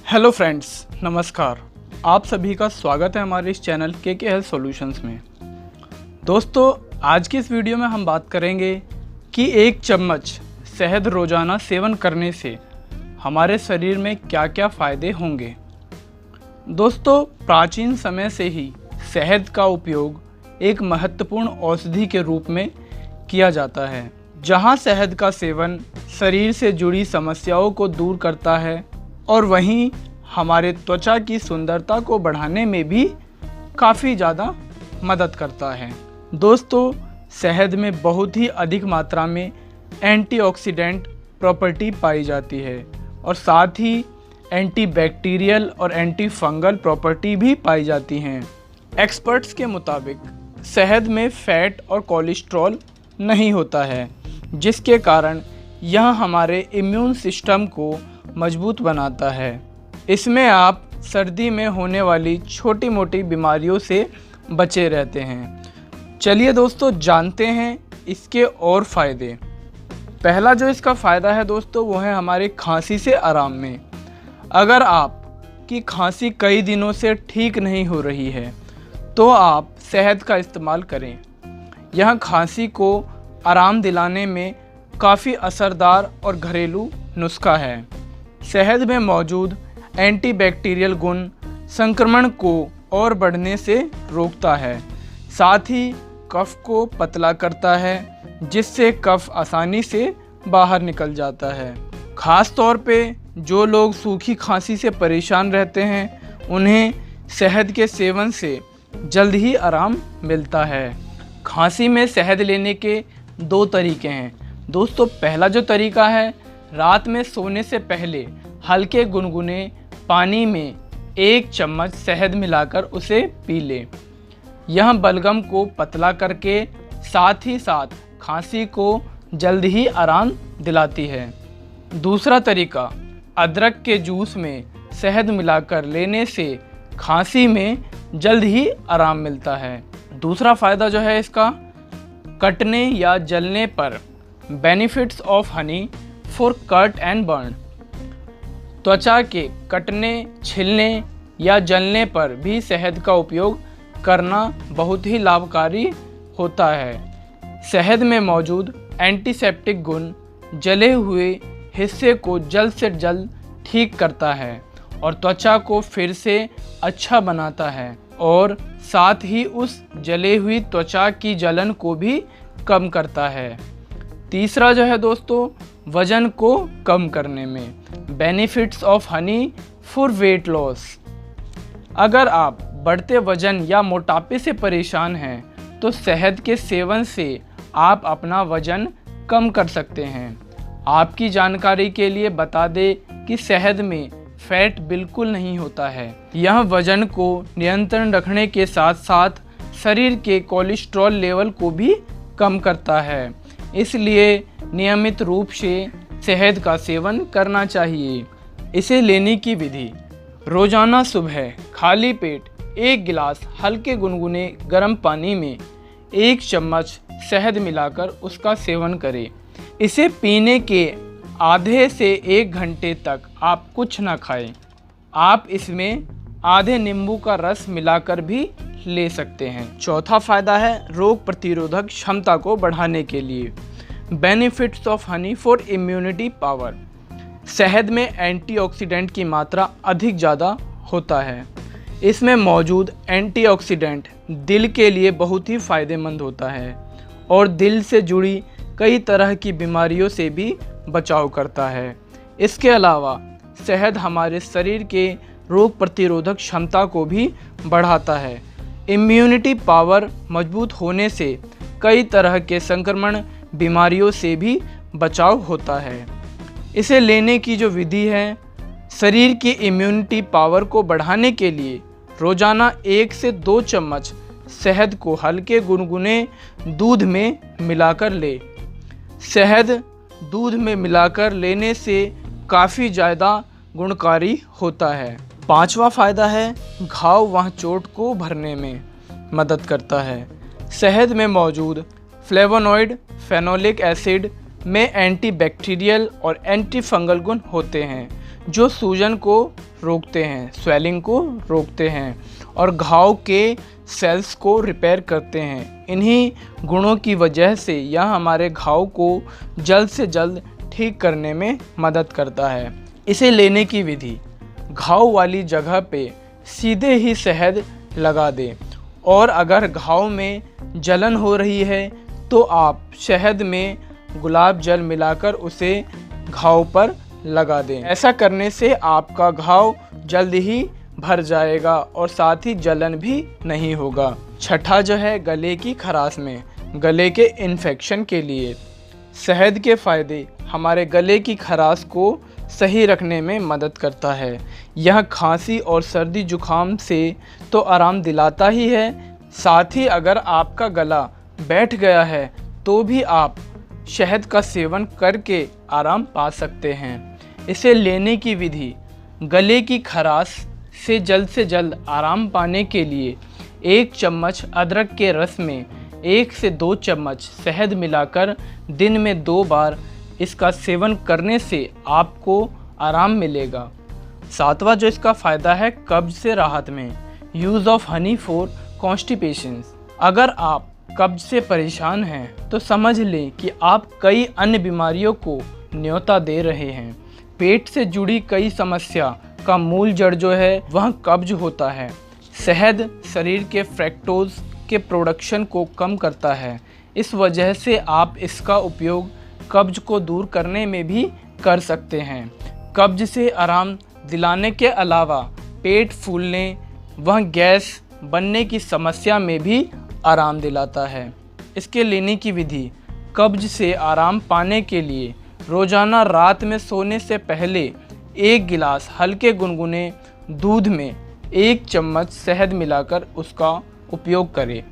Hello friends, नमस्कार। आप सभी का स्वागत है हमारे इस चैनल के हेल्थ सॉल्यूशंस में। दोस्तों, आज की इस वीडियो में हम बात करेंगे कि 1 चम्मच शहद रोज़ाना सेवन करने से हमारे शरीर में क्या क्या फ़ायदे होंगे। दोस्तों, प्राचीन समय से ही शहद का उपयोग एक महत्वपूर्ण औषधि के रूप में किया जाता है। जहां शहद का सेवन शरीर से जुड़ी समस्याओं को दूर करता है और वहीं हमारे त्वचा की सुंदरता को बढ़ाने में भी काफ़ी ज़्यादा मदद करता है। दोस्तों, शहद में बहुत ही अधिक मात्रा में एंटीऑक्सीडेंट प्रॉपर्टी पाई जाती है और साथ ही एंटीबैक्टीरियल और एंटी फंगल प्रॉपर्टी भी पाई जाती हैं। एक्सपर्ट्स के मुताबिक शहद में फैट और कोलेस्ट्रॉल नहीं होता है, जिसके कारण यह हमारे इम्यून सिस्टम को मजबूत बनाता है। इसमें आप सर्दी में होने वाली छोटी मोटी बीमारियों से बचे रहते हैं। चलिए दोस्तों, जानते हैं इसके और फ़ायदे। पहला जो इसका फ़ायदा है दोस्तों, वो है हमारे खांसी से आराम में। अगर आपकी खांसी कई दिनों से ठीक नहीं हो रही है तो आप शहद का इस्तेमाल करें। यह खांसी को आराम दिलाने में काफ़ी असरदार और घरेलू नुस्खा है। शहद में मौजूद एंटीबैक्टीरियल गुण संक्रमण को और बढ़ने से रोकता है, साथ ही कफ को पतला करता है, जिससे कफ आसानी से बाहर निकल जाता है। ख़ास तौर पे जो लोग सूखी खांसी से परेशान रहते हैं, उन्हें शहद के सेवन से जल्द ही आराम मिलता है। खांसी में शहद लेने के 2 तरीके हैं दोस्तों। पहला जो तरीका है, रात में सोने से पहले हल्के गुनगुने पानी में 1 चम्मच शहद मिलाकर उसे पी लें। यह बलगम को पतला करके साथ ही साथ खांसी को जल्द ही आराम दिलाती है। दूसरा तरीका, अदरक के जूस में शहद मिलाकर लेने से खांसी में जल्द ही आराम मिलता है। दूसरा फ़ायदा जो है इसका, कटने या जलने पर benefits of honey for cut and burn. त्वचा के कटने, छिलने या जलने पर भी शहद का उपयोग करना बहुत ही लाभकारी होता है। शहद में मौजूद एंटीसेप्टिक गुण जले हुए हिस्से को जल्द से जल्द ठीक करता है और त्वचा को फिर से अच्छा बनाता है और साथ ही उस जले हुई त्वचा की जलन को भी कम करता है। तीसरा जो है दोस्तों, वज़न को कम करने में benefits of honey for weight loss. अगर आप बढ़ते वज़न या मोटापे से परेशान हैं तो शहद के सेवन से आप अपना वज़न कम कर सकते हैं। आपकी जानकारी के लिए बता दें कि शहद में फैट बिल्कुल नहीं होता है। यह वज़न को नियंत्रण रखने के साथ साथ शरीर के कोलेस्ट्रॉल लेवल को भी कम करता है, इसलिए नियमित रूप से शहद का सेवन करना चाहिए। इसे लेने की विधि, रोज़ाना सुबह खाली पेट 1 गिलास हल्के गुनगुने गर्म पानी में 1 चम्मच शहद मिलाकर उसका सेवन करें। इसे पीने के आधे से 1 घंटे तक आप कुछ ना खाएं। आप इसमें आधे नींबू का रस मिलाकर भी ले सकते हैं। चौथा फ़ायदा है रोग प्रतिरोधक क्षमता को बढ़ाने के लिए benefits of honey for immunity power. शहद में एंटीऑक्सीडेंट की मात्रा अधिक ज़्यादा होता है। इसमें मौजूद एंटीऑक्सीडेंट दिल के लिए बहुत ही फ़ायदेमंद होता है और दिल से जुड़ी कई तरह की बीमारियों से भी बचाव करता है। इसके अलावा शहद हमारे शरीर के रोग प्रतिरोधक क्षमता को भी बढ़ाता है। इम्यूनिटी पावर मजबूत होने से कई तरह के संक्रमण बीमारियों से भी बचाव होता है। इसे लेने की जो विधि है, शरीर की इम्यूनिटी पावर को बढ़ाने के लिए रोज़ाना 1 से 2 चम्मच शहद को हल्के गुनगुने दूध में मिलाकर ले। शहद दूध में मिलाकर लेने से काफ़ी ज़्यादा गुणकारी होता है। 5वां फ़ायदा है घाव व चोट को भरने में मदद करता है। शहद में मौजूद फ्लेवोनॉइड, फेनोलिक एसिड में एंटीबैक्टीरियल और एंटी फंगल गुण होते हैं, जो सूजन को रोकते हैं, स्वेलिंग को रोकते हैं और घाव के सेल्स को रिपेयर करते हैं। इन्हीं गुणों की वजह से यह हमारे घाव को जल्द से जल्द ठीक करने में मदद करता है। इसे लेने की विधि: घाव वाली जगह पे सीधे ही शहद लगा दें और अगर घाव में जलन हो रही है तो आप शहद में गुलाब जल मिलाकर उसे घाव पर लगा दें। ऐसा करने से आपका घाव जल्द ही भर जाएगा और साथ ही जलन भी नहीं होगा। छठा जो है, गले की खराश में गले के इन्फेक्शन के लिए शहद के फ़ायदे हमारे गले की खराश को सही रखने में मदद करता है। यह खांसी और सर्दी जुकाम से तो आराम दिलाता ही है, साथ ही अगर आपका गला बैठ गया है तो भी आप शहद का सेवन करके आराम पा सकते हैं। इसे लेने की विधि: गले की खराश से जल्द आराम पाने के लिए 1 चम्मच अदरक के रस में 1 से 2 चम्मच शहद मिलाकर दिन में 2 बार इसका सेवन करने से आपको आराम मिलेगा। 7वां जो इसका फ़ायदा है, कब्ज से राहत में use of honey for constipation. अगर आप कब्ज से परेशान हैं तो समझ लें कि आप कई अन्य बीमारियों को न्योता दे रहे हैं। पेट से जुड़ी कई समस्या का मूल जड़ जो है वह कब्ज होता है। शहद शरीर के फ्रैक्टोज के प्रोडक्शन को कम करता है, इस वजह से आप इसका उपयोग कब्ज को दूर करने में भी कर सकते हैं। कब्ज से आराम दिलाने के अलावा पेट फूलने व गैस बनने की समस्या में भी आराम दिलाता है। इसके लेने की विधि: कब्ज से आराम पाने के लिए रोज़ाना रात में सोने से पहले 1 गिलास हल्के गुनगुने दूध में 1 चम्मच शहद मिलाकर उसका उपयोग करें।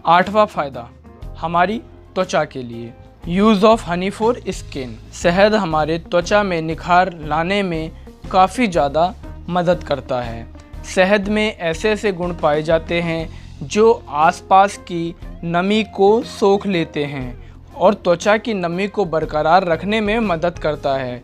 8वां फ़ायदा हमारी त्वचा के लिए use of honey for skin. शहद हमारे त्वचा में निखार लाने में काफ़ी ज़्यादा मदद करता है। शहद में ऐसे गुण पाए जाते हैं जो आसपास की नमी को सोख लेते हैं और त्वचा की नमी को बरकरार रखने में मदद करता है।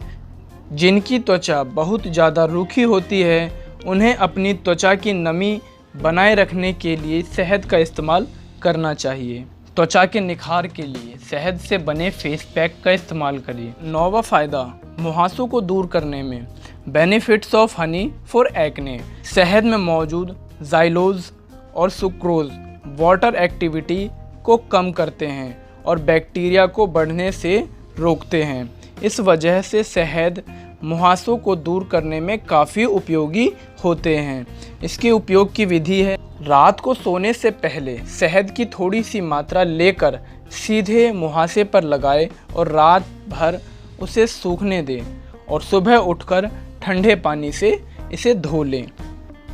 जिनकी त्वचा बहुत ज़्यादा रूखी होती है उन्हें अपनी त्वचा की नमी बनाए रखने के लिए शहद का इस्तेमाल करना चाहिए। त्वचा के निखार के लिए शहद से बने फेस पैक का इस्तेमाल करिए। 9वां फ़ायदा मुहासों को दूर करने में benefits of honey for acne. शहद में मौजूद ज़ाइलोज और सुक्रोज वाटर एक्टिविटी को कम करते हैं और बैक्टीरिया को बढ़ने से रोकते हैं। इस वजह से शहद मुहासों को दूर करने में काफ़ी उपयोगी होते हैं। इसके उपयोग की विधि है: रात को सोने से पहले शहद की थोड़ी सी मात्रा लेकर सीधे मुहासे पर लगाएं और रात भर उसे सूखने दें और सुबह उठकर ठंडे पानी से इसे धो लें।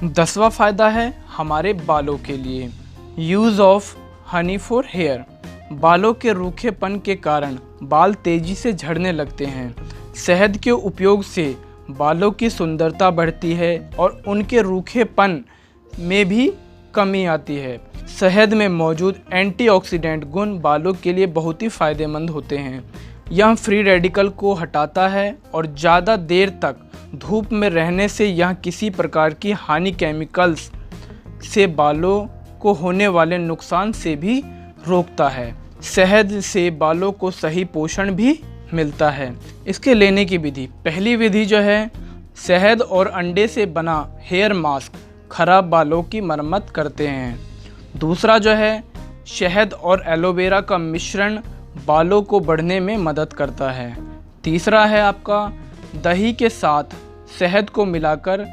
10वां फ़ायदा है हमारे बालों के लिए use of honey for hair. बालों के रूखेपन के कारण बाल तेज़ी से झड़ने लगते हैं। शहद के उपयोग से बालों की सुंदरता बढ़ती है और उनके रूखेपन में भी कमी आती है। शहद में मौजूद एंटीऑक्सीडेंट गुण बालों के लिए बहुत ही फ़ायदेमंद होते हैं। यह फ्री रेडिकल को हटाता है और ज़्यादा देर तक धूप में रहने से यह किसी प्रकार की हानि केमिकल्स से बालों को होने वाले नुकसान से भी रोकता है। शहद से बालों को सही पोषण भी मिलता है। इसके लेने की विधि: पहली विधि जो है, शहद और अंडे से बना हेयर मास्क खराब बालों की मरम्मत करते हैं। दूसरा जो है, शहद और एलोवेरा का मिश्रण बालों को बढ़ने में मदद करता है। तीसरा है आपका, दही के साथ शहद को मिलाकर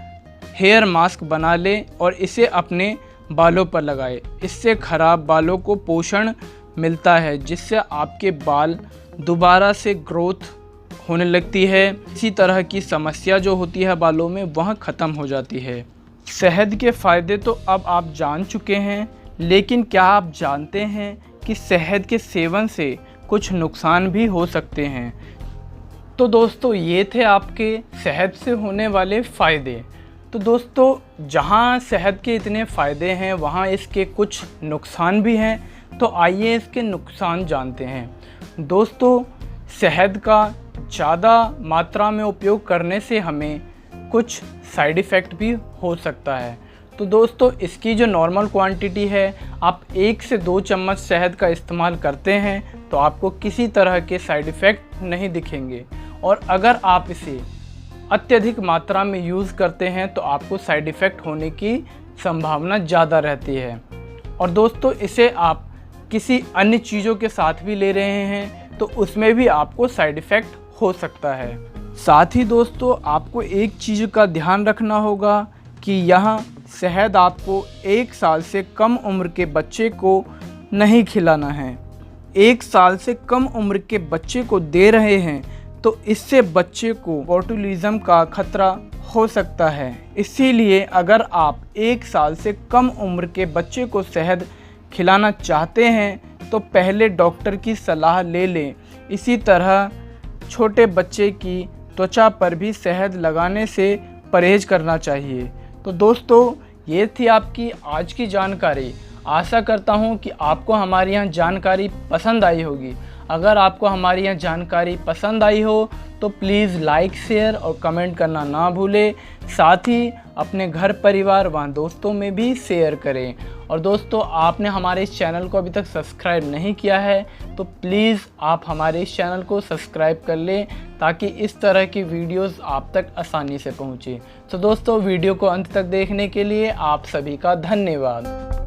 हेयर मास्क बना लें और इसे अपने बालों पर लगाएं। इससे खराब बालों को पोषण मिलता है जिससे आपके बाल दोबारा से ग्रोथ होने लगती है। इसी तरह की समस्या जो होती है बालों में वह ख़त्म हो जाती है। शहद के फ़ायदे तो अब आप जान चुके हैं, लेकिन क्या आप जानते हैं कि शहद के सेवन से कुछ नुकसान भी हो सकते हैं? तो दोस्तों, ये थे आपके शहद से होने वाले फ़ायदे। तो दोस्तों, जहाँ शहद के इतने फ़ायदे हैं वहाँ इसके कुछ नुकसान भी हैं। तो आइए इसके नुकसान जानते हैं। दोस्तों, शहद का ज़्यादा मात्रा में उपयोग करने से हमें कुछ साइड इफ़ेक्ट भी हो सकता है। तो दोस्तों इसकी जो नॉर्मल क्वांटिटी है, आप 1 से 2 चम्मच शहद का इस्तेमाल करते हैं तो आपको किसी तरह के साइड इफ़ेक्ट नहीं दिखेंगे, और अगर आप इसे अत्यधिक मात्रा में यूज़ करते हैं तो आपको साइड इफ़ेक्ट होने की संभावना ज़्यादा रहती है। और दोस्तों इसे आप किसी अन्य चीज़ों के साथ भी ले रहे हैं तो उसमें भी आपको साइड इफ़ेक्ट हो सकता है। साथ ही दोस्तों आपको एक चीज़ का ध्यान रखना होगा कि यहाँ शहद आपको 1 साल से कम उम्र के बच्चे को नहीं खिलाना है। 1 साल से कम उम्र के बच्चे को दे रहे हैं तो इससे बच्चे को बोटुलिज्म का खतरा हो सकता है। इसीलिए अगर आप 1 साल से कम उम्र के बच्चे को शहद खिलाना चाहते हैं तो पहले डॉक्टर की सलाह ले लें। इसी तरह छोटे बच्चे की त्वचा पर भी शहद लगाने से परहेज़ करना चाहिए। तो दोस्तों ये थी आपकी आज की जानकारी। आशा करता हूँ कि आपको हमारी यहाँ जानकारी पसंद आई होगी। अगर आपको हमारी यह जानकारी पसंद आई हो तो प्लीज़ लाइक, शेयर और कमेंट करना ना भूलें। साथ ही अपने घर परिवार व दोस्तों में भी शेयर करें। और दोस्तों आपने हमारे इस चैनल को अभी तक सब्सक्राइब नहीं किया है तो प्लीज़ आप हमारे इस चैनल को सब्सक्राइब कर लें ताकि इस तरह की वीडियोस आप तक आसानी से पहुँचे। तो दोस्तों वीडियो को अंत तक देखने के लिए आप सभी का धन्यवाद।